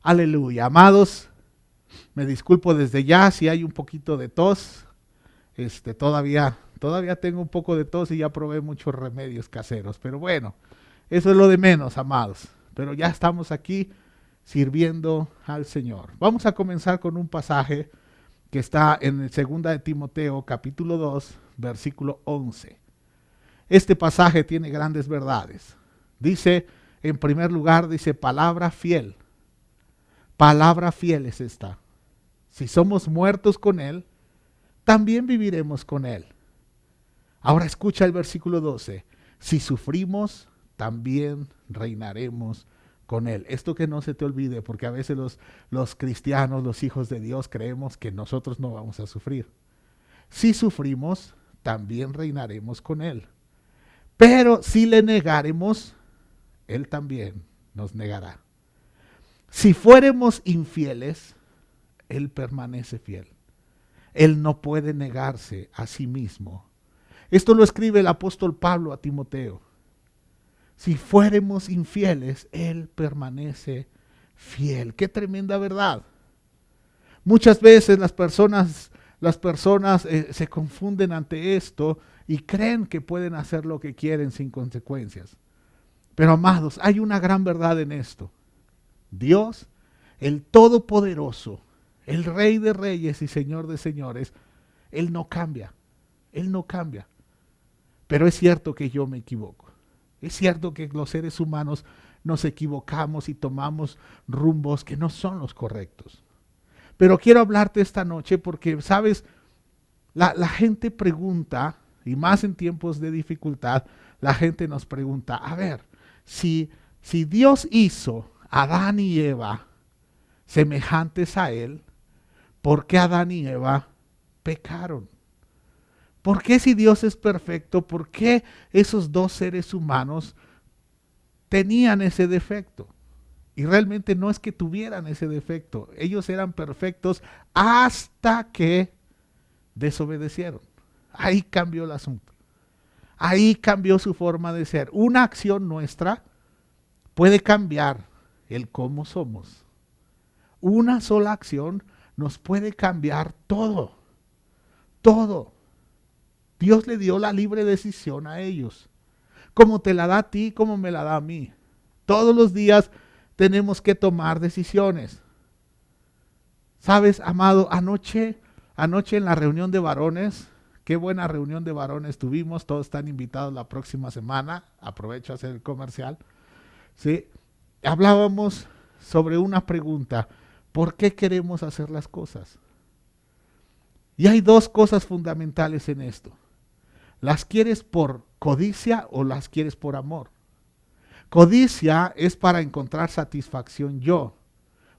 Aleluya. Amados, me disculpo desde ya si hay un poquito de tos. Todavía tengo un poco de tos y ya probé muchos remedios caseros. Pero bueno, eso es lo de menos, amados. Pero ya estamos aquí sirviendo al Señor. Vamos a comenzar con un pasaje que está en el 2 de Timoteo, capítulo 2, versículo 11. Este pasaje tiene grandes verdades. Dice, en primer lugar, dice, palabra fiel. Palabra fiel es esta. Si somos muertos con Él, también viviremos con Él. Ahora escucha el versículo 12. Si sufrimos, también reinaremos con Él. Esto que no se te olvide, porque a veces los cristianos, los hijos de Dios, creemos que nosotros no vamos a sufrir. Si sufrimos, también reinaremos con Él. Pero si le negaremos, Él también nos negará. Si fuéramos infieles, Él permanece fiel. Él no puede negarse a sí mismo. Esto lo escribe el apóstol Pablo a Timoteo. Si fuéramos infieles, Él permanece fiel. Qué tremenda verdad. Muchas veces las personas se confunden ante esto y creen que pueden hacer lo que quieren sin consecuencias. Pero amados, hay una gran verdad en esto. Dios, el Todopoderoso, el Rey de Reyes y Señor de Señores, Él no cambia. Él no cambia. Pero es cierto que yo me equivoco. Es cierto que los seres humanos nos equivocamos y tomamos rumbos que no son los correctos. Pero quiero hablarte esta noche porque, ¿sabes? La gente pregunta, y más en tiempos de dificultad, la gente nos pregunta, a ver, si Dios hizo a Adán y Eva semejantes a Él, ¿por qué Adán y Eva pecaron? ¿Por qué si Dios es perfecto, por qué esos dos seres humanos tenían ese defecto? Y realmente no es que tuvieran ese defecto, ellos eran perfectos hasta que desobedecieron. Ahí cambió el asunto. Ahí cambió su forma de ser. Una acción nuestra puede cambiar el cómo somos. Una sola acción nos puede cambiar todo. Todo. Dios le dio la libre decisión a ellos. Como te la da a ti, como me la da a mí. Todos los días tenemos que tomar decisiones. Sabes, amado, anoche en la reunión de varones, qué buena reunión de varones tuvimos. Todos están invitados la próxima semana. Aprovecho a hacer el comercial. ¿Sí? Hablábamos sobre una pregunta. ¿Por qué queremos hacer las cosas? Y hay dos cosas fundamentales en esto. ¿Las quieres por codicia o las quieres por amor? Codicia es para encontrar satisfacción yo.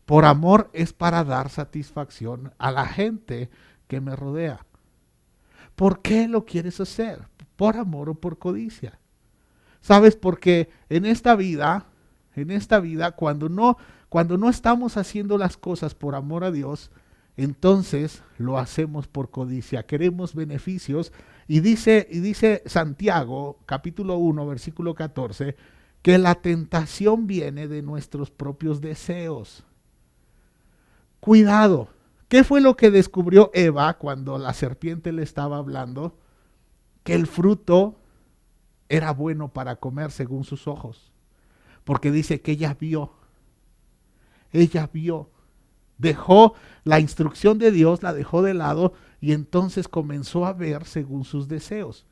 Por amor es para dar satisfacción a la gente que me rodea. ¿Por qué lo quieres hacer? ¿Por amor o por codicia? ¿Sabes? Porque en esta vida, cuando no estamos haciendo las cosas por amor a Dios, entonces lo hacemos por codicia. Queremos beneficios. Y dice Santiago, capítulo 1, versículo 14, que la tentación viene de nuestros propios deseos. Cuidado. ¿Qué fue lo que descubrió Eva cuando la serpiente le estaba hablando? Que el fruto era bueno para comer según sus ojos. Porque dice que ella vio. Dejó la instrucción de Dios, la dejó de lado y entonces comenzó a ver según sus deseos.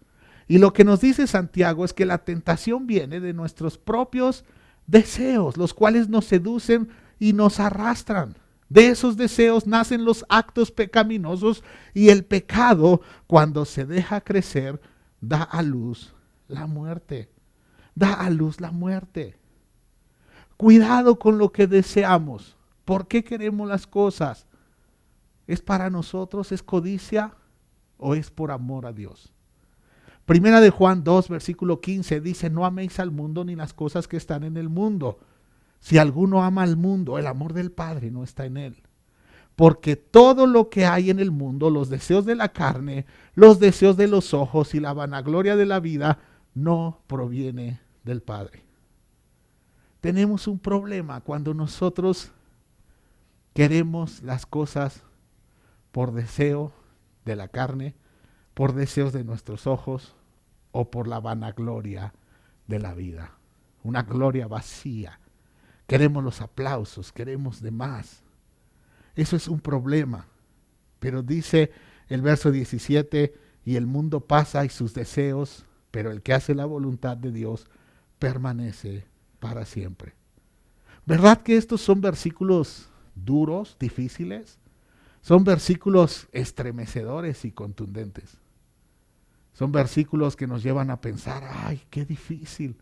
Y lo que nos dice Santiago es que la tentación viene de nuestros propios deseos, los cuales nos seducen y nos arrastran. De esos deseos nacen los actos pecaminosos y el pecado, cuando se deja crecer, da a luz la muerte. Da a luz la muerte. Cuidado con lo que deseamos. ¿Por qué queremos las cosas? ¿Es para nosotros? ¿Es codicia? ¿O es por amor a Dios? Primera de Juan 2, versículo 15 dice, no améis al mundo ni las cosas que están en el mundo. Si alguno ama al mundo, el amor del Padre no está en él. Porque todo lo que hay en el mundo, los deseos de la carne, los deseos de los ojos y la vanagloria de la vida, no proviene del Padre. Tenemos un problema cuando nosotros Queremos las cosas por deseo de la carne, por deseos de nuestros ojos o por la vanagloria de la vida. Una gloria vacía. Queremos los aplausos, queremos de más. Eso es un problema. Pero dice el verso 17, y el mundo pasa y sus deseos, pero el que hace la voluntad de Dios permanece para siempre. ¿Verdad que estos son versículos duros, difíciles? Son versículos estremecedores y contundentes. Son versículos que nos llevan a pensar, ay, qué difícil.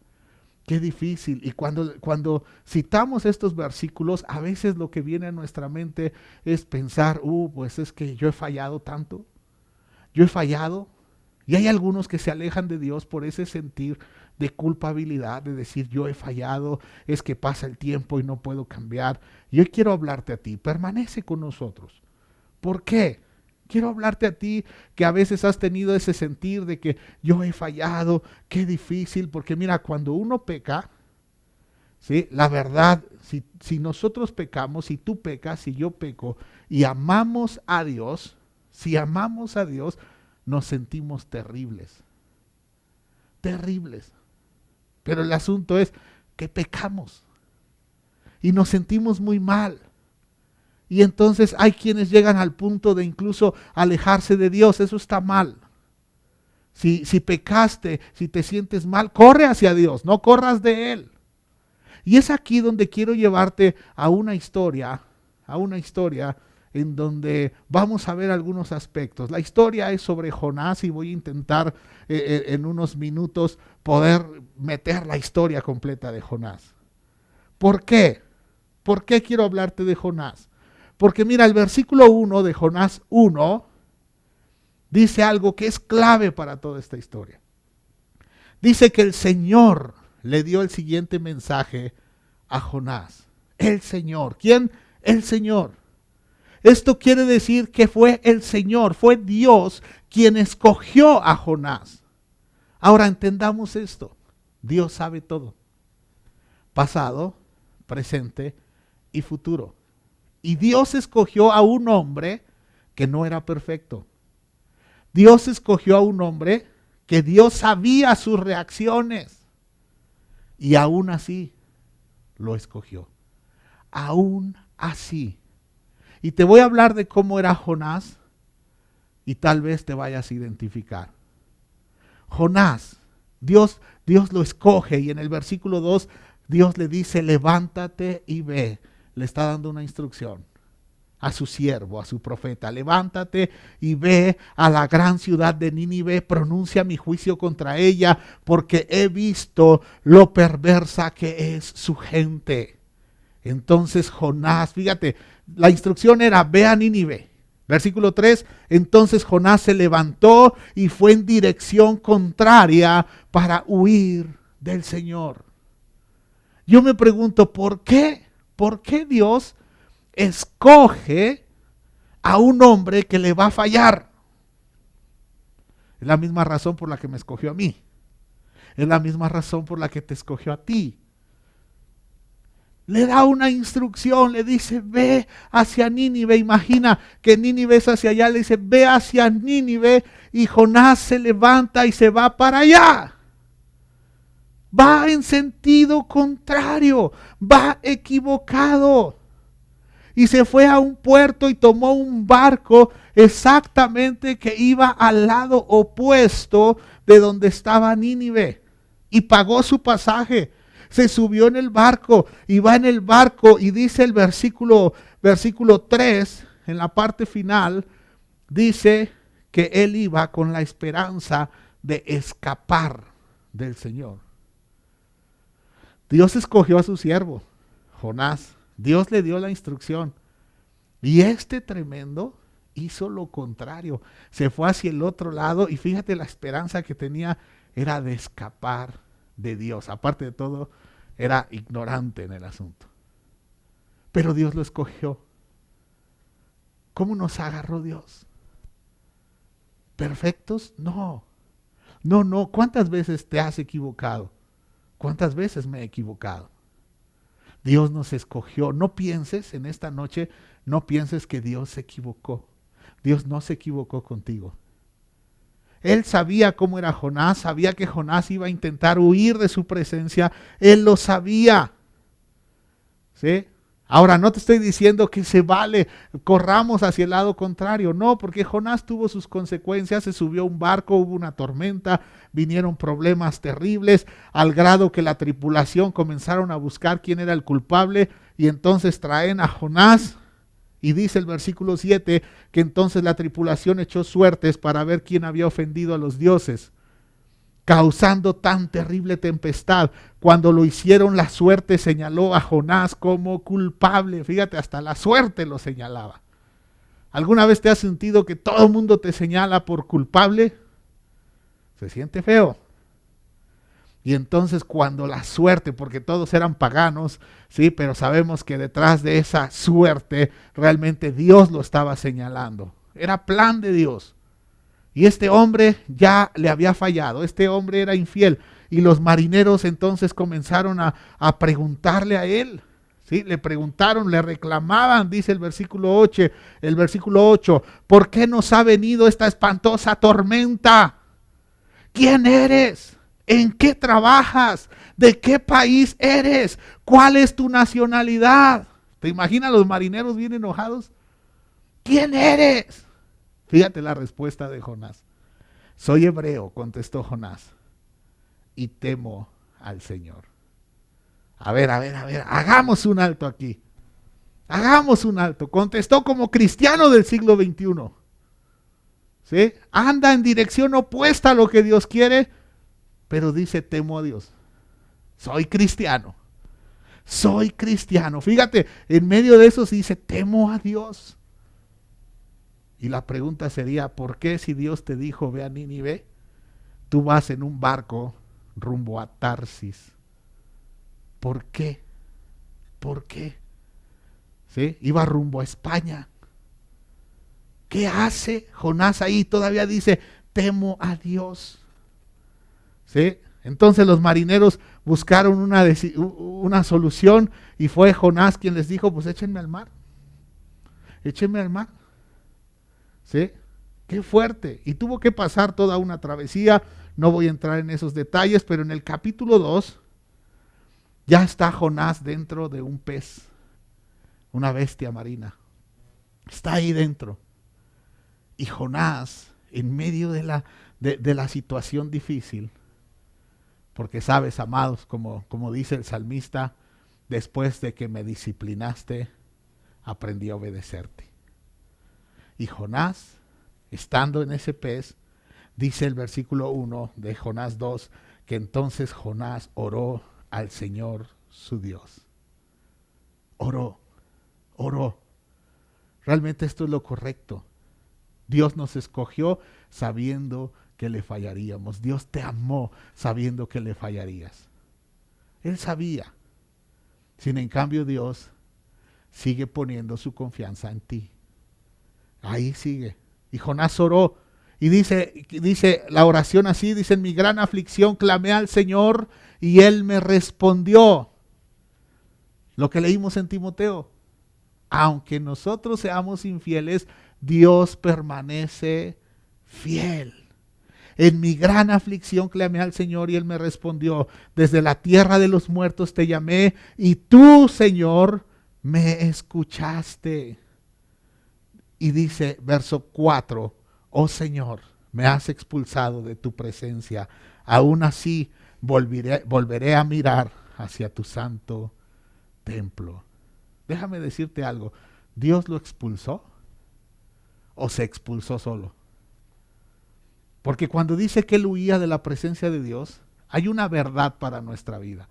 Qué difícil. Y cuando citamos estos versículos, a veces lo que viene a nuestra mente es pensar, pues es que yo he fallado tanto. Yo he fallado. Y hay algunos que se alejan de Dios por ese sentir de culpabilidad, de decir yo he fallado, es que pasa el tiempo y no puedo cambiar. Y hoy quiero hablarte a ti, permanece con nosotros. ¿Por qué? Quiero hablarte a ti que a veces has tenido ese sentir de que yo he fallado, qué difícil, porque mira, cuando uno peca, ¿sí? La verdad, si nosotros pecamos, si tú pecas, si yo peco y amamos a Dios, si amamos a Dios, nos sentimos terribles, terribles. Pero el asunto es que pecamos y nos sentimos muy mal. Y entonces hay quienes llegan al punto de incluso alejarse de Dios. Eso está mal. Si pecaste, si te sientes mal, corre hacia Dios, no corras de Él. Y es aquí donde quiero llevarte a una historia en donde vamos a ver algunos aspectos. La historia es sobre Jonás y voy a intentar en unos minutos poder meter la historia completa de Jonás. ¿Por qué? ¿Por qué quiero hablarte de Jonás? Porque mira, el versículo 1 de Jonás 1 dice algo que es clave para toda esta historia. Dice que el Señor le dio el siguiente mensaje a Jonás. El Señor. ¿Quién? El Señor. Esto quiere decir que fue el Señor, fue Dios quien escogió a Jonás. Ahora entendamos esto. Dios sabe todo. Pasado, presente y futuro. Y Dios escogió a un hombre que no era perfecto. Dios escogió a un hombre que Dios sabía sus reacciones. Y aún así lo escogió. Aún así. Y te voy a hablar de cómo era Jonás y tal vez te vayas a identificar. Jonás, Dios lo escoge y en el versículo 2 Dios le dice, levántate y ve. Le está dando una instrucción a su siervo, a su profeta. Levántate y ve a la gran ciudad de Nínive, pronuncia mi juicio contra ella, porque he visto lo perversa que es su gente. Entonces Jonás, fíjate, la instrucción era, ve a Nínive. Versículo 3, entonces Jonás se levantó y fue en dirección contraria para huir del Señor. Yo me pregunto, ¿por qué? ¿Por qué Dios escoge a un hombre que le va a fallar? Es la misma razón por la que me escogió a mí. Es la misma razón por la que te escogió a ti. Le da una instrucción, le dice, ve hacia Nínive. Imagina que Nínive es hacia allá, le dice, ve hacia Nínive. Y Jonás se levanta y se va para allá. Va en sentido contrario, va equivocado. Y se fue a un puerto y tomó un barco exactamente que iba al lado opuesto de donde estaba Nínive. Y pagó su pasaje. Se subió en el barco y va en el barco y dice el versículo 3, en la parte final, dice que él iba con la esperanza de escapar del Señor. Dios escogió a su siervo, Jonás. Dios le dio la instrucción. Y este tremendo hizo lo contrario. Se fue hacia el otro lado y fíjate la esperanza que tenía era de escapar de Dios. Aparte de todo, era ignorante en el asunto. Pero Dios lo escogió. ¿Cómo nos agarró Dios? ¿Perfectos? No. No. ¿Cuántas veces te has equivocado? ¿Cuántas veces me he equivocado? Dios nos escogió. No pienses en esta noche, no pienses que Dios se equivocó. Dios no se equivocó contigo. Él sabía cómo era Jonás, sabía que Jonás iba a intentar huir de su presencia. Él lo sabía. ¿Sí? Ahora, no te estoy diciendo que se vale, corramos hacia el lado contrario. No, porque Jonás tuvo sus consecuencias, se subió a un barco, hubo una tormenta, vinieron problemas terribles, al grado que la tripulación comenzaron a buscar quién era el culpable, y entonces traen a Jonás. Y dice el versículo 7 que entonces la tripulación echó suertes para ver quién había ofendido a los dioses, causando tan terrible tempestad. Cuando lo hicieron, la suerte señaló a Jonás como culpable. Fíjate, hasta la suerte lo señalaba. ¿Alguna vez te has sentido que todo el mundo te señala por culpable? Se siente feo. Y entonces cuando la suerte, porque todos eran paganos, sí, pero sabemos que detrás de esa suerte realmente Dios lo estaba señalando. Era plan de Dios. Y este hombre ya le había fallado, este hombre era infiel. Y los marineros entonces comenzaron a preguntarle a él. ¿Sí? Le preguntaron, le reclamaban, dice el versículo 8, ¿por qué nos ha venido esta espantosa tormenta? ¿Quién eres? ¿En qué trabajas? ¿De qué país eres? ¿Cuál es tu nacionalidad? ¿Te imaginas los marineros bien enojados? ¿Quién eres? Fíjate la respuesta de Jonás. Soy hebreo, contestó Jonás, y temo al Señor. A ver, hagamos un alto aquí. Hagamos un alto. Contestó como cristiano del siglo XXI. ¿Sí? Anda en dirección opuesta a lo que Dios quiere, pero dice, temo a Dios. Soy cristiano. Soy cristiano. Fíjate, en medio de eso se dice, temo a Dios. Y la pregunta sería, ¿por qué si Dios te dijo, ve a Nínive, tú vas en un barco rumbo a Tarsis? ¿Por qué? ¿Por qué? ¿Sí? Iba rumbo a España. ¿Qué hace Jonás ahí? Todavía dice, temo a Dios. ¿Sí? Entonces los marineros buscaron una solución y fue Jonás quien les dijo, pues échenme al mar. Échenme al mar. ¿Sí? Qué fuerte. Y tuvo que pasar toda una travesía. No voy a entrar en esos detalles, pero en el capítulo 2 ya está Jonás dentro de un pez, una bestia marina. Está ahí dentro. Y Jonás, en medio de la situación difícil, porque sabes, amados, como dice el salmista, después de que me disciplinaste, aprendí a obedecerte. Y Jonás, estando en ese pez, dice el versículo 1 de Jonás 2, que entonces Jonás oró al Señor su Dios. Oró. Realmente esto es lo correcto. Dios nos escogió sabiendo que le fallaríamos. Dios te amó sabiendo que le fallarías. Él sabía. Sin en cambio Dios sigue poniendo su confianza en ti. Ahí sigue. Y Jonás oró. Y dice la oración así, dice, en mi gran aflicción clamé al Señor y Él me respondió. Lo que leímos en Timoteo. Aunque nosotros seamos infieles, Dios permanece fiel. En mi gran aflicción clamé al Señor y Él me respondió. Desde la tierra de los muertos te llamé y tú, Señor, me escuchaste. Y dice, verso 4, oh Señor, me has expulsado de tu presencia. Aún así volveré a mirar hacia tu santo templo. Déjame decirte algo. ¿Dios lo expulsó o se expulsó solo? Porque cuando dice que él huía de la presencia de Dios, hay una verdad para nuestra vida.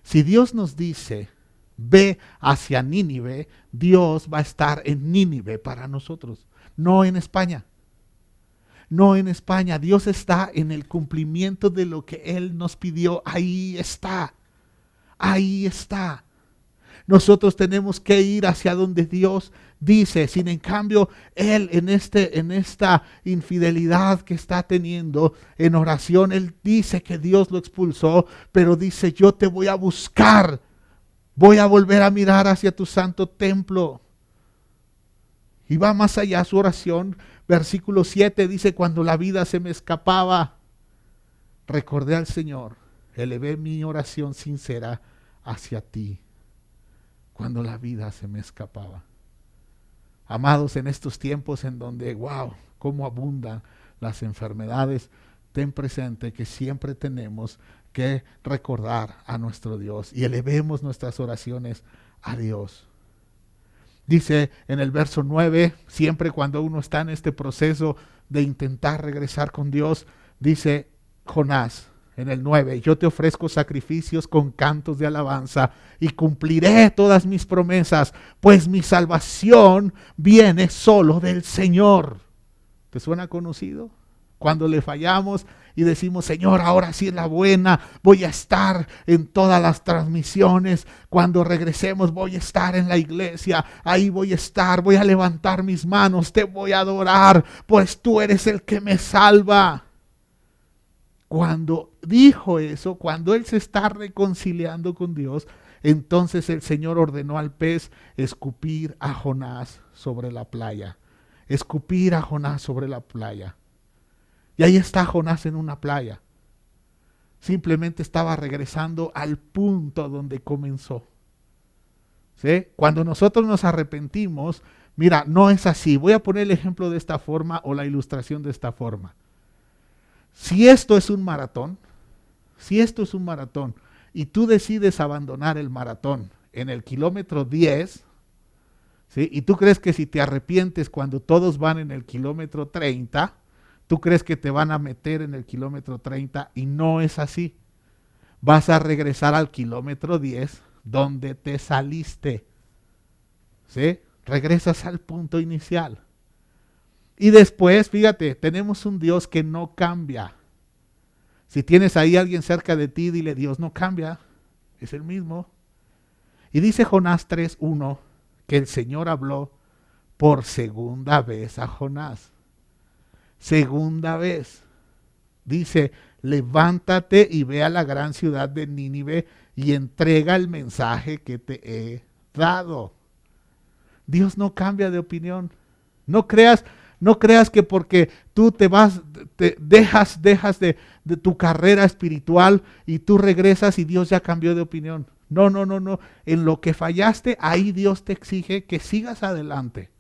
Si Dios nos dice, ve hacia Nínive, Dios va a estar en Nínive para nosotros, no en España. No en España, Dios está en el cumplimiento de lo que Él nos pidió, ahí está, ahí está. Nosotros tenemos que ir hacia donde Dios dice. Sin en cambio, Él en esta infidelidad que está teniendo en oración, Él dice que Dios lo expulsó, pero dice, yo te voy a buscar Voy a volver a mirar hacia tu santo templo. Y va más allá su oración. Versículo 7 dice, cuando la vida se me escapaba, recordé al Señor, elevé mi oración sincera hacia ti. Cuando la vida se me escapaba. Amados, en estos tiempos en donde, wow, cómo abundan las enfermedades, ten presente que siempre tenemos que recordar a nuestro Dios y elevemos nuestras oraciones a Dios. Dice en el verso 9, siempre cuando uno está en este proceso de intentar regresar con Dios, dice Jonás en el 9, yo te ofrezco sacrificios con cantos de alabanza y cumpliré todas mis promesas, pues mi salvación viene solo del Señor. ¿Te suena conocido? Cuando le fallamos y decimos, Señor, ahora sí es la buena, voy a estar en todas las transmisiones, cuando regresemos voy a estar en la iglesia, ahí voy a estar, voy a levantar mis manos, te voy a adorar, pues tú eres el que me salva. Cuando dijo eso, cuando él se está reconciliando con Dios, entonces el Señor ordenó al pez escupir a Jonás sobre la playa. Escupir a Jonás sobre la playa. Y ahí está Jonás en una playa. Simplemente estaba regresando al punto donde comenzó. ¿Sí? Cuando nosotros nos arrepentimos, mira, no es así. Voy a poner el ejemplo de esta forma o la ilustración de esta forma. Si esto es un maratón, y tú decides abandonar el maratón en el kilómetro 10, ¿sí? Y tú crees que si te arrepientes cuando todos van en el kilómetro 30, tú crees que te van a meter en el kilómetro 30 y no es así. Vas a regresar al kilómetro 10 donde te saliste, ¿sí? Regresas al punto inicial. Y después, fíjate, tenemos un Dios que no cambia. Si tienes ahí a alguien cerca de ti, dile, Dios no cambia, es el mismo. Y dice Jonás 3:1 que el Señor habló por segunda vez a Jonás. Segunda vez. Dice, levántate y ve a la gran ciudad de Nínive y entrega el mensaje que te he dado. Dios no cambia de opinión. No creas que porque tú dejas de tu carrera espiritual y tú regresas y Dios ya cambió de opinión. No. En lo que fallaste, ahí Dios te exige que sigas adelante.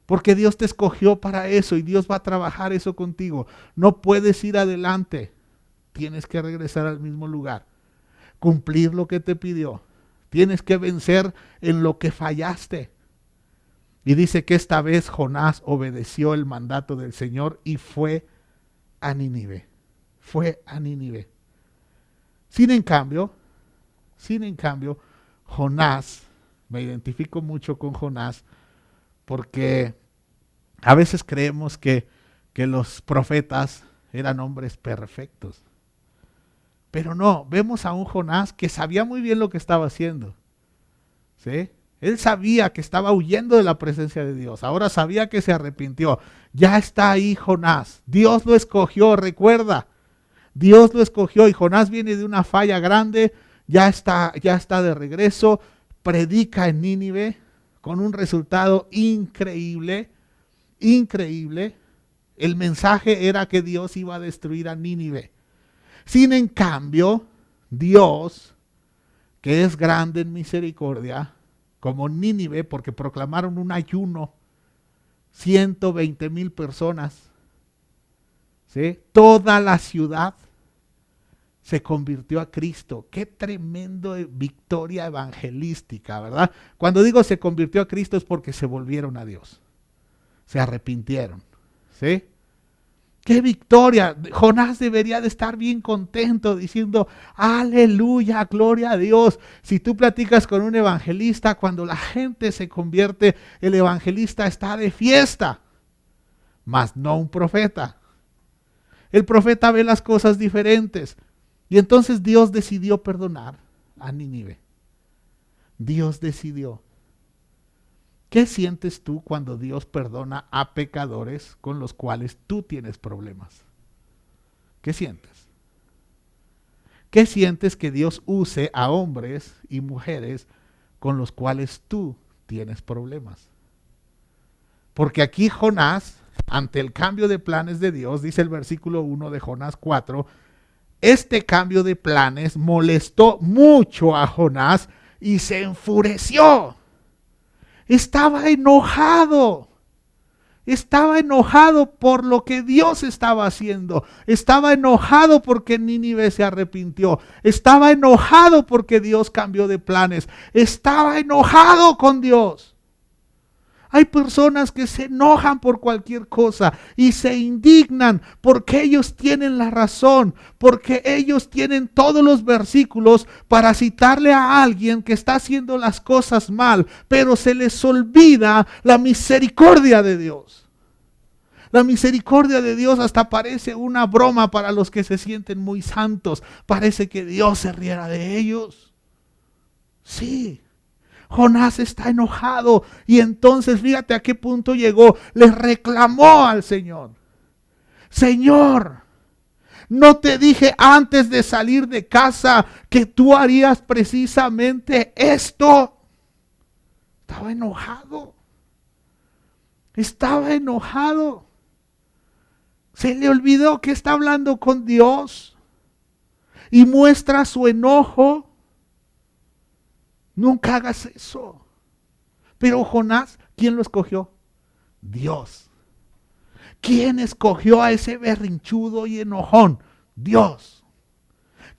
Porque Dios te escogió para eso y Dios va a trabajar eso contigo. No puedes ir adelante. Tienes que regresar al mismo lugar. Cumplir lo que te pidió. Tienes que vencer en lo que fallaste. Y dice que esta vez Jonás obedeció el mandato del Señor y fue a Nínive. Fue a Nínive. Sin en cambio, Jonás, me identifico mucho con Jonás, porque a veces creemos que los profetas eran hombres perfectos. Pero no, vemos a un Jonás que sabía muy bien lo que estaba haciendo. ¿Sí? Él sabía que estaba huyendo de la presencia de Dios. Ahora sabía que se arrepintió. Ya está ahí Jonás. Dios lo escogió, recuerda. Dios lo escogió y Jonás viene de una falla grande. Ya está de regreso. Predica en Nínive con un resultado increíble. Increíble. El mensaje era que Dios iba a destruir a Nínive. Sin en cambio, Dios, que es grande en misericordia, como Nínive, porque proclamaron un ayuno, 120,000 personas, ¿sí? Toda la ciudad se convirtió a Cristo. Qué tremendo victoria evangelística, ¿verdad? Cuando digo se convirtió a Cristo es porque se volvieron a Dios, se arrepintieron, ¿sí? ¡Qué victoria! Jonás debería de estar bien contento diciendo, aleluya, gloria a Dios. Si tú platicas con un evangelista, cuando la gente se convierte, el evangelista está de fiesta, mas no un profeta. El profeta ve las cosas diferentes. Y entonces Dios decidió perdonar a Nínive. Dios decidió. ¿Qué sientes tú cuando Dios perdona a pecadores con los cuales tú tienes problemas? ¿Qué sientes? ¿Qué sientes que Dios use a hombres y mujeres con los cuales tú tienes problemas. Porque aquí Jonás, ante el cambio de planes de Dios, dice el versículo 1 de Jonás 4, este cambio de planes molestó mucho a Jonás y se enfureció. Estaba enojado. Estaba enojado por lo que Dios estaba haciendo. Estaba enojado porque Nínive se arrepintió. Estaba enojado porque Dios cambió de planes. Estaba enojado con Dios. Hay personas que se enojan por cualquier cosa y se indignan porque ellos tienen la razón, porque ellos tienen todos los versículos para citarle a alguien que está haciendo las cosas mal, pero se les olvida la misericordia de Dios. La misericordia de Dios hasta parece una broma para los que se sienten muy santos. Parece que Dios se riera de ellos. Sí. Jonás está enojado y entonces fíjate a qué punto llegó. Le reclamó al Señor. Señor, ¿no te dije antes de salir de casa que tú harías precisamente esto? Estaba enojado. Estaba enojado. Se le olvidó que está hablando con Dios y muestra su enojo. Nunca hagas eso. Pero Jonás, ¿quién lo escogió? Dios. ¿Quién escogió a ese berrinchudo y enojón? Dios.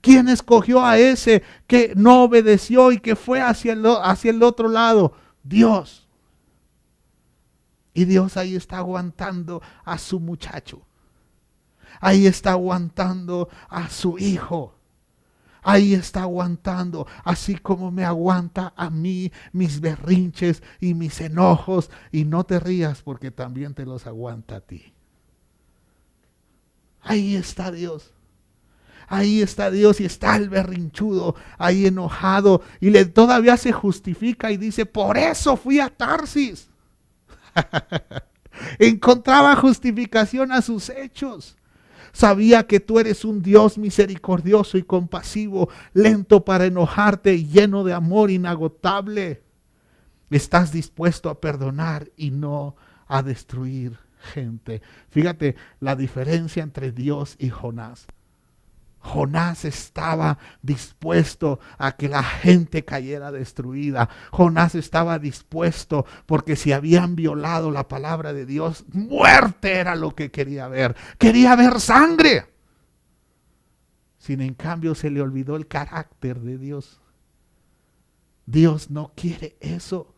¿Quién escogió a ese que no obedeció y que fue hacia el otro lado? Dios. Y Dios ahí está aguantando a su muchacho. Ahí está aguantando a su hijo. Ahí está aguantando, así como me aguanta a mí mis berrinches y mis enojos. Y no te rías porque también te los aguanta a ti. Ahí está Dios. Ahí está Dios y está el berrinchudo ahí enojado. Y todavía se justifica y dice, por eso fui a Tarsis. Encontraba justificación a sus hechos. Sabía que tú eres un Dios misericordioso y compasivo, lento para enojarte y lleno de amor inagotable. Estás dispuesto a perdonar y no a destruir gente. Fíjate la diferencia entre Dios y Jonás. Jonás estaba dispuesto a que la gente cayera destruida. Jonás estaba dispuesto porque si habían violado la palabra de Dios, muerte era lo que quería ver. Quería ver sangre. Sin en cambio se le olvidó el carácter de Dios. Dios no quiere eso.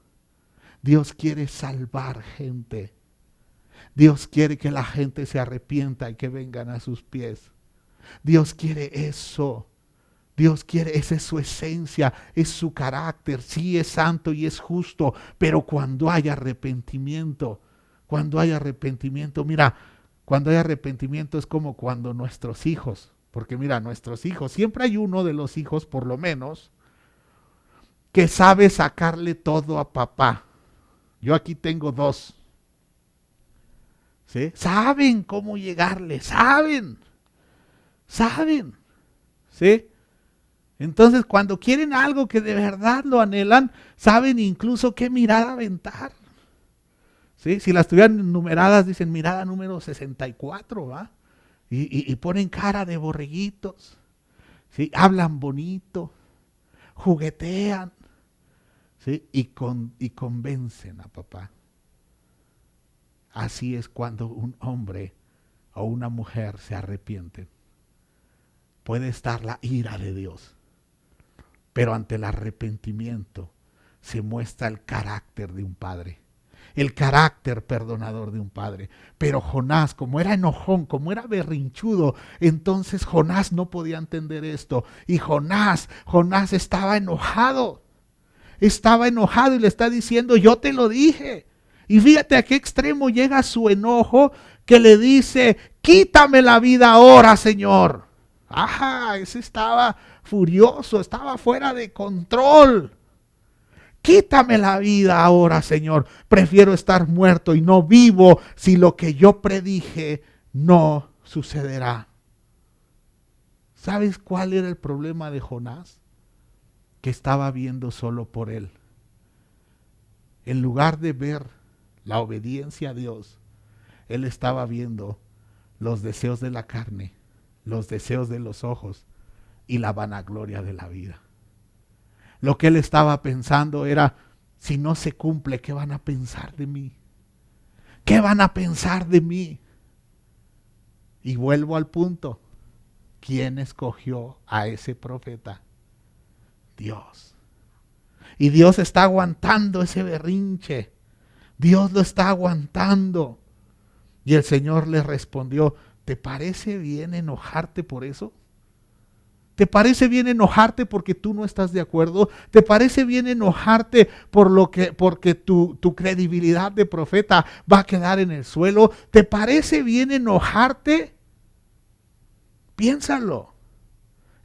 Dios quiere salvar gente. Dios quiere que la gente se arrepienta y que vengan a sus pies. Dios quiere eso. Dios quiere, esa es su esencia, es su carácter. Sí, es santo y es justo, pero cuando hay arrepentimiento, mira, cuando hay arrepentimiento es como cuando nuestros hijos, porque mira, nuestros hijos, siempre hay uno de los hijos, por lo menos, que sabe sacarle todo a papá. Yo aquí tengo dos. ¿Sí? Saben cómo llegarle, saben. ¿Sí? Entonces, cuando quieren algo que de verdad lo anhelan, saben incluso qué mirada aventar. ¿Sí? Si las tuvieran numeradas, dicen mirada número 64, ¿va? Y ponen cara de borreguitos. ¿Sí? Hablan bonito, juguetean, ¿sí? Y convencen a papá. Así es cuando un hombre o una mujer se arrepienten. Puede estar la ira de Dios, pero ante el arrepentimiento se muestra el carácter de un padre, el carácter perdonador de un padre. Pero Jonás, como era enojón, como era berrinchudo, entonces Jonás no podía entender esto. Y Jonás estaba enojado y le está diciendo, yo te lo dije. Y fíjate a qué extremo llega su enojo, que le dice, quítame la vida ahora, Señor. Ajá, ese estaba furioso, estaba fuera de control. Quítame la vida ahora, Señor. Prefiero estar muerto y no vivo si lo que yo predije no sucederá. ¿Sabes cuál era el problema de Jonás? Que estaba viendo solo por él En lugar de ver la obediencia a Dios, él estaba viendo los deseos de la carne, los deseos de los ojos y la vanagloria de la vida. Lo que él estaba pensando era, si no se cumple, ¿qué van a pensar de mí? ¿Qué van a pensar de mí? Y vuelvo al punto. ¿Quién escogió a ese profeta? Dios. Y Dios está aguantando ese berrinche. Dios lo está aguantando. Y el Señor le respondió, ¿te parece bien enojarte por eso? ¿Te parece bien enojarte porque tú no estás de acuerdo? ¿Te parece bien enojarte porque tu credibilidad de profeta va a quedar en el suelo? ¿Te parece bien enojarte? Piénsalo.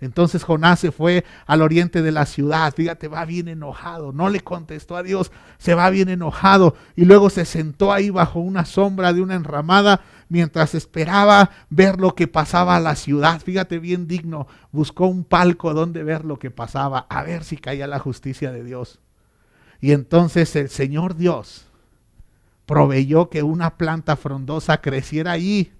Entonces Jonás se fue al oriente de la ciudad, fíjate, va bien enojado, no le contestó a Dios, se va bien enojado y luego se sentó ahí bajo una sombra de una enramada mientras esperaba ver lo que pasaba a la ciudad, fíjate bien digno, buscó un palco donde ver lo que pasaba, a ver si caía la justicia de Dios. Y entonces el Señor Dios proveyó que una planta frondosa creciera allí.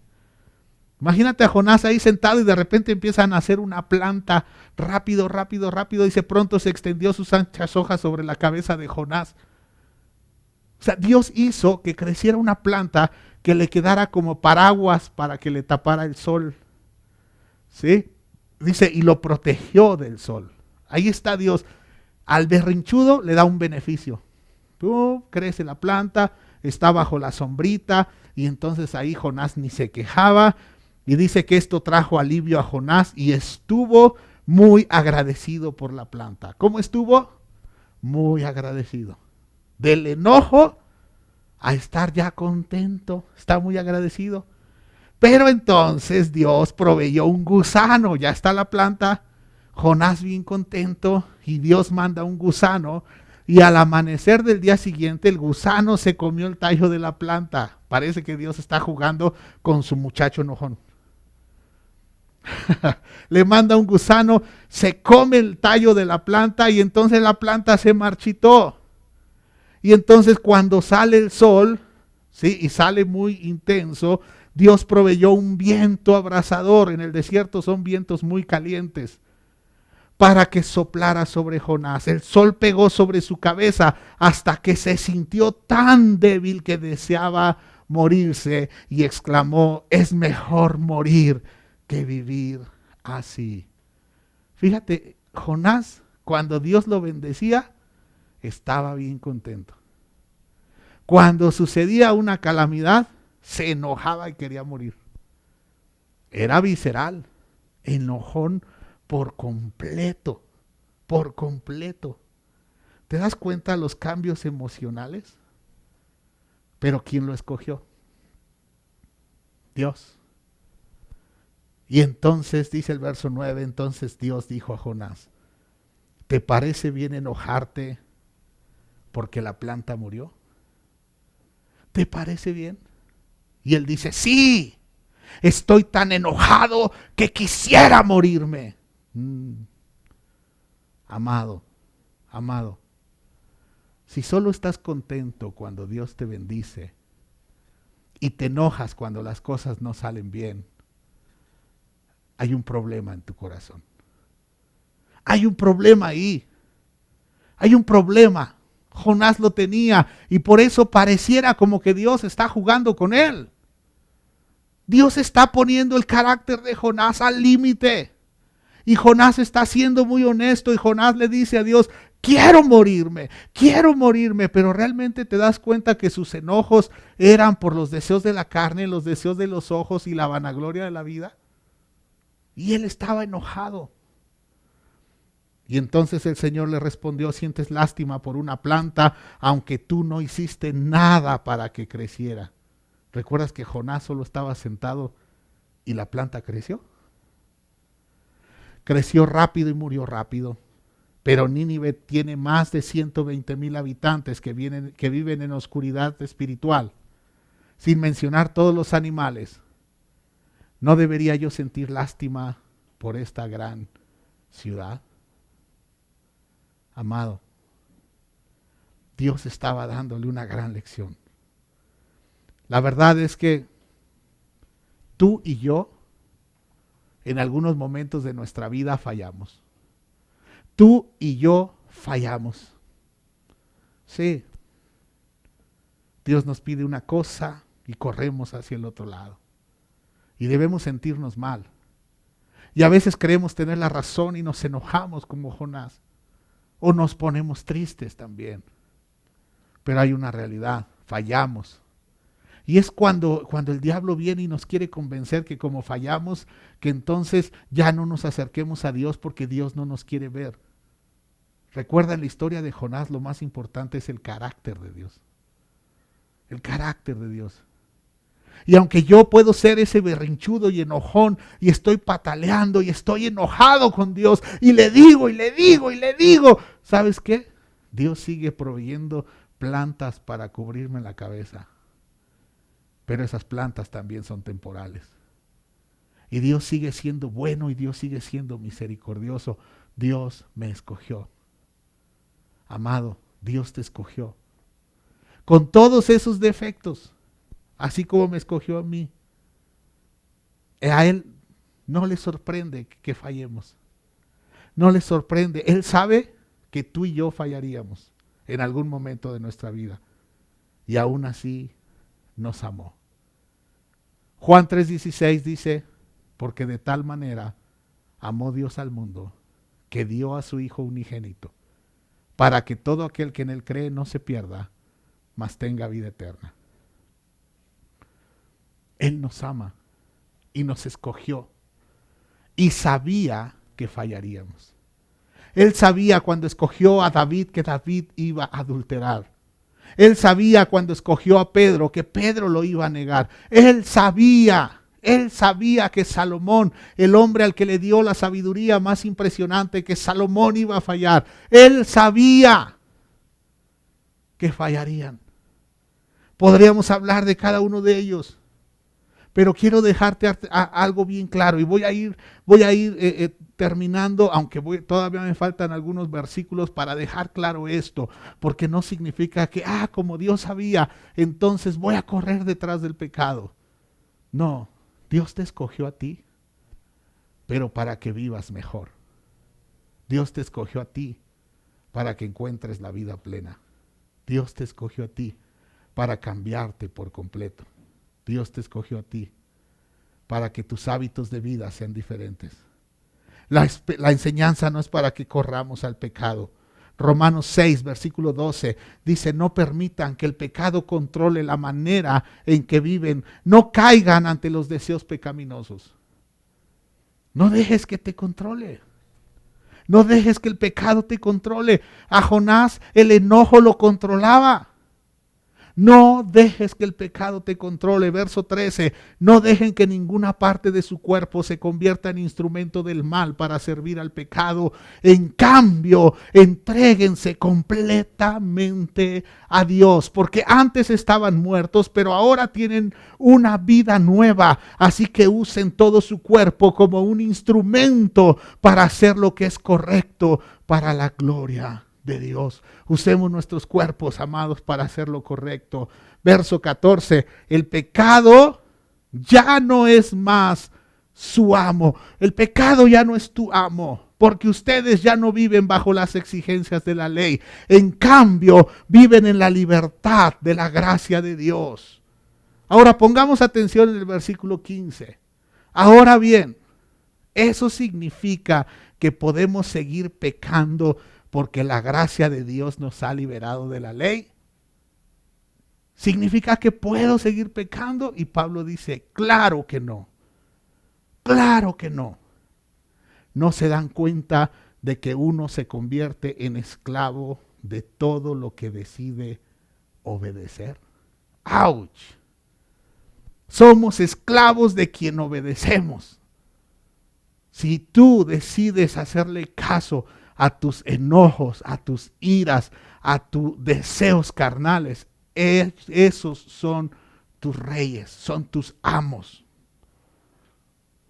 Imagínate a Jonás ahí sentado y de repente empieza a nacer una planta rápido, rápido, rápido. Dice, pronto se extendió sus anchas hojas sobre la cabeza de Jonás. O sea, Dios hizo que creciera una planta que le quedara como paraguas para que le tapara el sol. ¿Sí? Dice, y lo protegió del sol. Ahí está Dios. Al berrinchudo le da un beneficio. Crece la planta, está bajo la sombrita y entonces ahí Jonás ni se quejaba. Y dice que esto trajo alivio a Jonás y estuvo muy agradecido por la planta. ¿Cómo estuvo? Muy agradecido. Del enojo a estar ya contento. Está muy agradecido. Pero entonces Dios proveyó un gusano. Ya está la planta. Jonás bien contento y Dios manda un gusano. Y al amanecer del día siguiente el gusano se comió el tallo de la planta. Parece que Dios está jugando con su muchacho enojón. Le manda un gusano, se come el tallo de la planta y entonces la planta se marchitó. Y entonces cuando sale el sol, ¿sí? Y sale muy intenso, Dios proveyó un viento abrasador. En el desierto son vientos muy calientes para que soplara sobre Jonás. El sol pegó sobre su cabeza hasta que se sintió tan débil que deseaba morirse y exclamó, es mejor morir que vivir así. Fíjate, Jonás, cuando Dios lo bendecía, estaba bien contento. Cuando sucedía una calamidad, se enojaba y quería morir. Era visceral, enojón por completo, por completo. ¿Te das cuenta de los cambios emocionales? Pero ¿quién lo escogió? Dios. Y entonces, dice el verso 9, entonces Dios dijo a Jonás, ¿te parece bien enojarte porque la planta murió? ¿Te parece bien? Y él dice, sí, estoy tan enojado que quisiera morirme. Amado, amado, si solo estás contento cuando Dios te bendice y te enojas cuando las cosas no salen bien, hay un problema en tu corazón. Hay un problema ahí. Hay un problema. Jonás lo tenía y por eso pareciera como que Dios está jugando con él. Dios está poniendo el carácter de Jonás al límite. Y Jonás está siendo muy honesto y Jonás le dice a Dios, quiero morirme, pero realmente te das cuenta que sus enojos eran por los deseos de la carne, los deseos de los ojos y la vanagloria de la vida. Y él estaba enojado. Y entonces el Señor le respondió, sientes lástima por una planta, aunque tú no hiciste nada para que creciera. ¿Recuerdas que Jonás solo estaba sentado y la planta creció? Creció rápido y murió rápido. Pero Nínive tiene más de 120,000 habitantes que viven en oscuridad espiritual, sin mencionar todos los animales. ¿No debería yo sentir lástima por esta gran ciudad? Amado, Dios estaba dándole una gran lección. La verdad es que tú y yo en algunos momentos de nuestra vida fallamos. Tú y yo fallamos. Sí, Dios nos pide una cosa y corremos hacia el otro lado. Y debemos sentirnos mal. Y a veces creemos tener la razón y nos enojamos como Jonás. O nos ponemos tristes también. Pero hay una realidad, fallamos. Y es cuando el diablo viene y nos quiere convencer que como fallamos, que entonces ya no nos acerquemos a Dios porque Dios no nos quiere ver. Recuerda, en la historia de Jonás lo más importante es el carácter de Dios. El carácter de Dios. Y aunque yo puedo ser ese berrinchudo y enojón y estoy pataleando y estoy enojado con Dios y le digo, ¿sabes qué? Dios sigue proveyendo plantas para cubrirme la cabeza. Pero esas plantas también son temporales. Y Dios sigue siendo bueno y Dios sigue siendo misericordioso. Dios me escogió. Amado, Dios te escogió. Con todos esos defectos, así como me escogió a mí. A Él no le sorprende que fallemos. No le sorprende. Él sabe que tú y yo fallaríamos en algún momento de nuestra vida. Y aún así nos amó. Juan 3:16 dice, porque de tal manera amó Dios al mundo, que dio a su Hijo unigénito, para que todo aquel que en Él cree no se pierda, mas tenga vida eterna. Él nos ama y nos escogió y sabía que fallaríamos. Él sabía cuando escogió a David que David iba a adulterar. Él sabía cuando escogió a Pedro que Pedro lo iba a negar. Él sabía que Salomón, el hombre al que le dio la sabiduría más impresionante, que Salomón iba a fallar. Él sabía que fallarían. Podríamos hablar de cada uno de ellos, pero quiero dejarte algo bien claro y voy a ir terminando, aunque todavía me faltan algunos versículos para dejar claro esto, porque no significa que, como Dios sabía, entonces voy a correr detrás del pecado. No, Dios te escogió a ti, pero para que vivas mejor. Dios te escogió a ti para que encuentres la vida plena. Dios te escogió a ti para cambiarte por completo. Dios te escogió a ti para que tus hábitos de vida sean diferentes. La enseñanza no es para que corramos al pecado. Romanos 6, versículo 12, dice, no permitan que el pecado controle la manera en que viven. No caigan ante los deseos pecaminosos. No dejes que te controle. No dejes que el pecado te controle. A Jonás el enojo lo controlaba. No dejes que el pecado te controle. Verso 13, no dejen que ninguna parte de su cuerpo se convierta en instrumento del mal para servir al pecado. En cambio, entréguense completamente a Dios, porque antes estaban muertos, pero ahora tienen una vida nueva. Así que usen todo su cuerpo como un instrumento para hacer lo que es correcto para la gloria de Dios. Usemos nuestros cuerpos, amados, para hacer lo correcto. Verso 14, el pecado ya no es más su amo. El pecado ya no es tu amo, porque ustedes ya no viven bajo las exigencias de la ley. En cambio, viven en la libertad de la gracia de Dios. Ahora pongamos atención en el versículo 15. Ahora bien, eso significa que podemos seguir pecando porque la gracia de Dios nos ha liberado de la ley. ¿Significa que puedo seguir pecando? Y Pablo dice, claro que no. Claro que no. No se dan cuenta de que uno se convierte en esclavo de todo lo que decide obedecer. ¡Auch! Somos esclavos de quien obedecemos. Si tú decides hacerle caso a tus enojos, a tus iras, a tus deseos carnales, esos son tus reyes, son tus amos.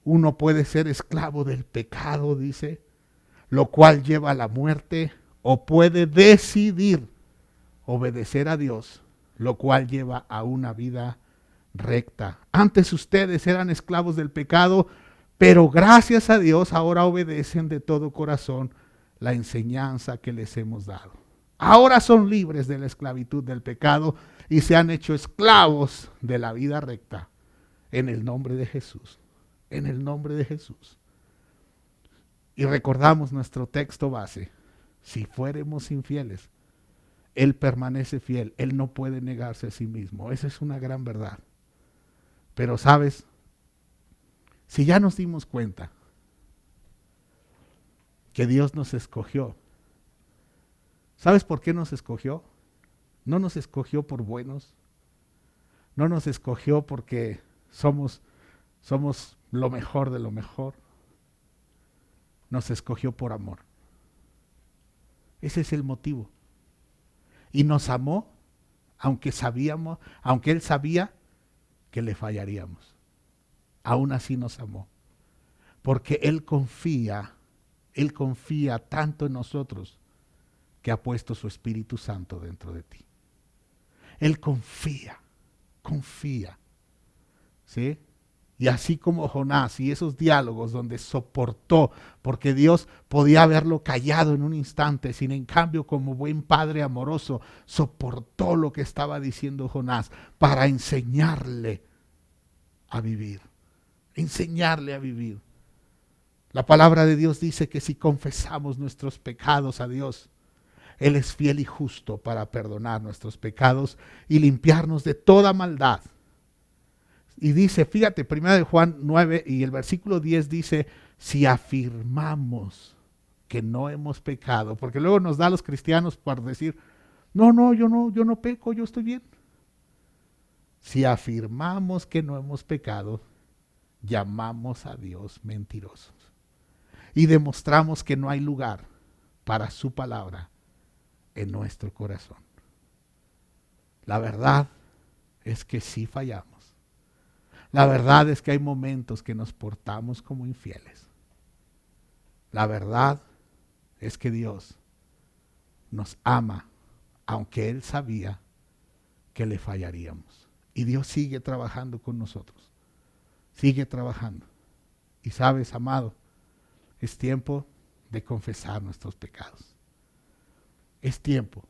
Uno puede ser esclavo del pecado, dice, lo cual lleva a la muerte, o puede decidir obedecer a Dios, lo cual lleva a una vida recta. Antes ustedes eran esclavos del pecado, pero gracias a Dios ahora obedecen de todo corazón la enseñanza que les hemos dado. Ahora son libres de la esclavitud del pecado y se han hecho esclavos de la vida recta. En el nombre de Jesús. En el nombre de Jesús. Y recordamos nuestro texto base. Si fuéramos infieles, Él permanece fiel. Él no puede negarse a sí mismo. Esa es una gran verdad. Pero sabes, si ya nos dimos cuenta que Dios nos escogió, ¿sabes por qué nos escogió? No nos escogió por buenos. No nos escogió porque somos lo mejor de lo mejor. Nos escogió por amor. Ese es el motivo. Y nos amó, aunque Él sabía que le fallaríamos. Aún así nos amó. Porque Él confía tanto en nosotros que ha puesto su Espíritu Santo dentro de ti. Él confía. ¿Sí? Y así como Jonás y esos diálogos donde soportó, porque Dios podía haberlo callado en un instante, sin en cambio como buen padre amoroso, soportó lo que estaba diciendo Jonás para enseñarle a vivir. Enseñarle a vivir. La palabra de Dios dice que si confesamos nuestros pecados a Dios, Él es fiel y justo para perdonar nuestros pecados y limpiarnos de toda maldad. Y dice, fíjate, 1 Juan 9 y el versículo 10 dice, si afirmamos que no hemos pecado, porque luego nos da a los cristianos por decir, yo no peco, yo estoy bien. Si afirmamos que no hemos pecado, llamamos a Dios mentirosos y demostramos que no hay lugar para su palabra en nuestro corazón. La verdad es que sí fallamos. La verdad es que hay momentos que nos portamos como infieles. La verdad es que Dios nos ama, aunque Él sabía que le fallaríamos. Y Dios sigue trabajando con nosotros. Sigue trabajando. Y sabes, amado, es tiempo de confesar nuestros pecados. Es tiempo.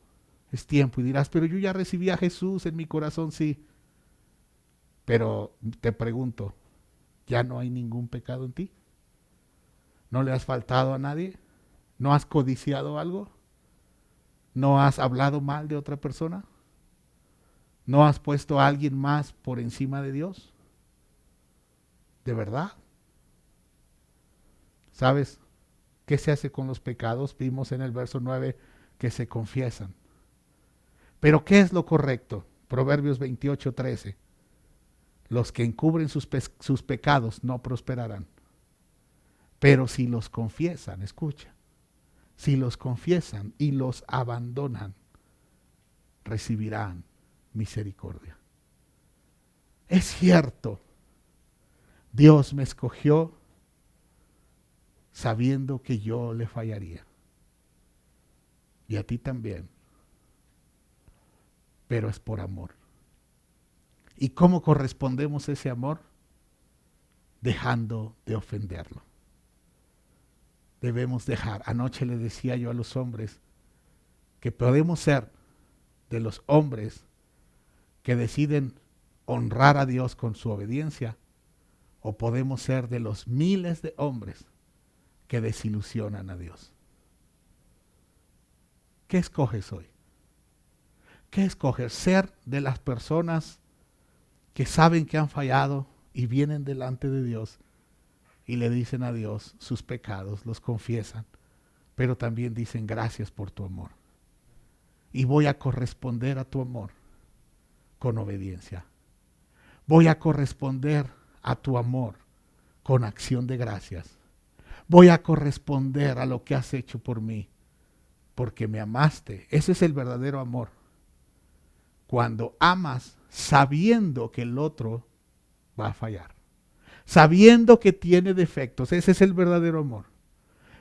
Y dirás, pero yo ya recibí a Jesús en mi corazón, sí. Pero te pregunto, ¿ya no hay ningún pecado en ti? ¿No le has faltado a nadie? ¿No has codiciado algo? ¿No has hablado mal de otra persona? ¿No has puesto a alguien más por encima de Dios? ¿De verdad? ¿Sabes qué se hace con los pecados? Vimos en el verso 9 que se confiesan. ¿Pero qué es lo correcto? Proverbios 28:13. Los que encubren sus pecados no prosperarán. Pero si los confiesan, escucha, si los confiesan y los abandonan, recibirán misericordia. Es cierto, Dios me escogió sabiendo que yo le fallaría. Y a ti también. Pero es por amor. ¿Y cómo correspondemos a ese amor? Dejando de ofenderlo. Debemos dejar. Anoche le decía yo a los hombres que podemos ser de los hombres que deciden honrar a Dios con su obediencia, o podemos ser de los miles de hombres que desilusionan a Dios. ¿Qué escoges hoy? ¿Qué escoges? ¿Ser de las personas que saben que han fallado y vienen delante de Dios y le dicen a Dios sus pecados, los confiesan, pero también dicen gracias por tu amor? Y voy a corresponder a tu amor con obediencia. Voy a corresponder a tu amor con acción de gracias. Voy a corresponder a lo que has hecho por mí, porque me amaste. Ese es el verdadero amor. Cuando amas sabiendo que el otro va a fallar, sabiendo que tiene defectos, ese es el verdadero amor.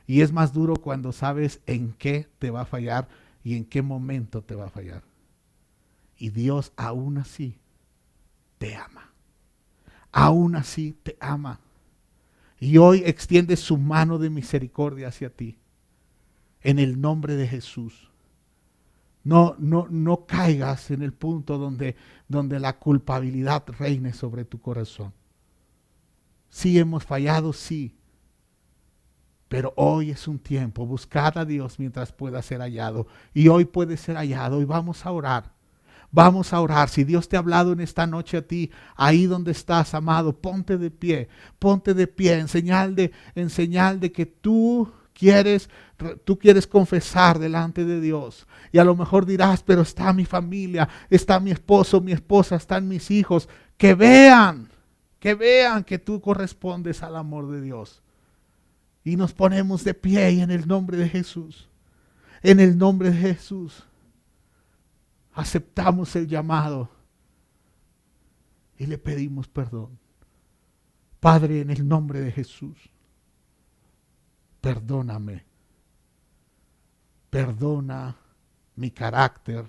Y es más duro cuando sabes en qué te va a fallar y en qué momento te va a fallar. Y Dios aún así te ama. Aún así te ama. Y hoy extiende su mano de misericordia hacia ti. En el nombre de Jesús. No caigas en el punto donde la culpabilidad reine sobre tu corazón. Sí hemos fallado, sí. Pero hoy es un tiempo. Buscad a Dios mientras pueda ser hallado. Y hoy puede ser hallado. Y vamos a orar. Vamos a orar. Si Dios te ha hablado en esta noche a ti, ahí donde estás, amado, ponte de pie. Ponte de pie en señal de que tú quieres confesar delante de Dios. Y a lo mejor dirás, pero está mi familia, está mi esposo, mi esposa, están mis hijos. Que vean que tú correspondes al amor de Dios. Y nos ponemos de pie y en el nombre de Jesús. En el nombre de Jesús. Aceptamos el llamado y le pedimos perdón. Padre, en el nombre de Jesús, perdóname. Perdona mi carácter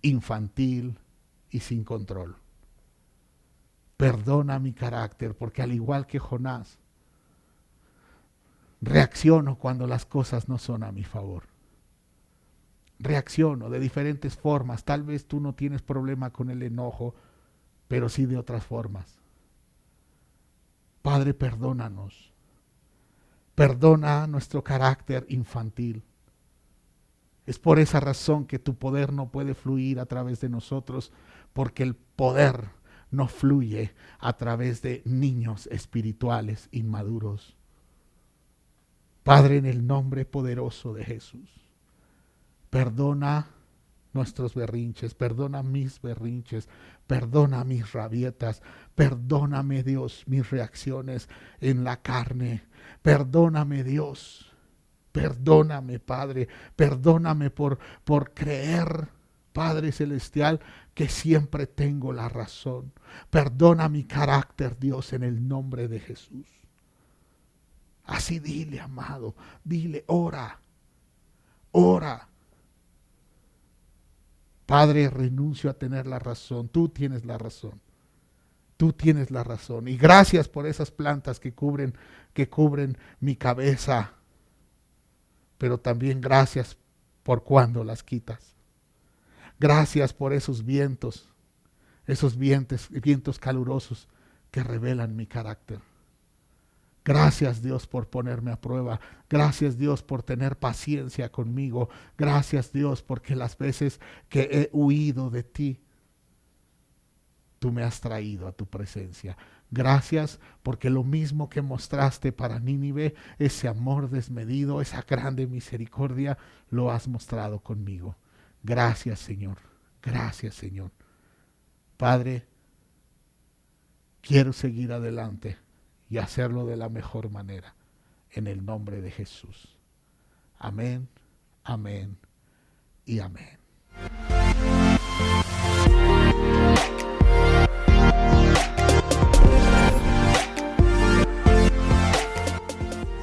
infantil y sin control. Perdona mi carácter, porque al igual que Jonás, reacciono cuando las cosas no son a mi favor. Reacciono de diferentes formas. Tal vez tú no tienes problema con el enojo, pero sí de otras formas. Padre, perdónanos. Perdona nuestro carácter infantil. Es por esa razón que tu poder no puede fluir a través de nosotros, porque el poder no fluye a través de niños espirituales inmaduros. Padre, en el nombre poderoso de Jesús, perdona nuestros berrinches, perdona mis berrinches, perdona mis rabietas, perdóname Dios mis reacciones en la carne, perdóname Dios, perdóname Padre, perdóname por creer, Padre Celestial, que siempre tengo la razón. Perdona mi carácter, Dios, en el nombre de Jesús. Así dile, amado, dile, ora, ora. Padre, renuncio a tener la razón. Tú tienes la razón. Tú tienes la razón. Y gracias por esas plantas que cubren mi cabeza. Pero también gracias por cuando las quitas. Gracias por esos vientos calurosos que revelan mi carácter. Gracias Dios por ponerme a prueba. Gracias Dios por tener paciencia conmigo. Gracias Dios porque las veces que he huido de ti, tú me has traído a tu presencia. Gracias porque lo mismo que mostraste para Nínive, ese amor desmedido, esa grande misericordia, lo has mostrado conmigo. Gracias Señor. Gracias Señor. Padre, quiero seguir adelante y hacerlo de la mejor manera, en el nombre de Jesús. Amén, amén y amén.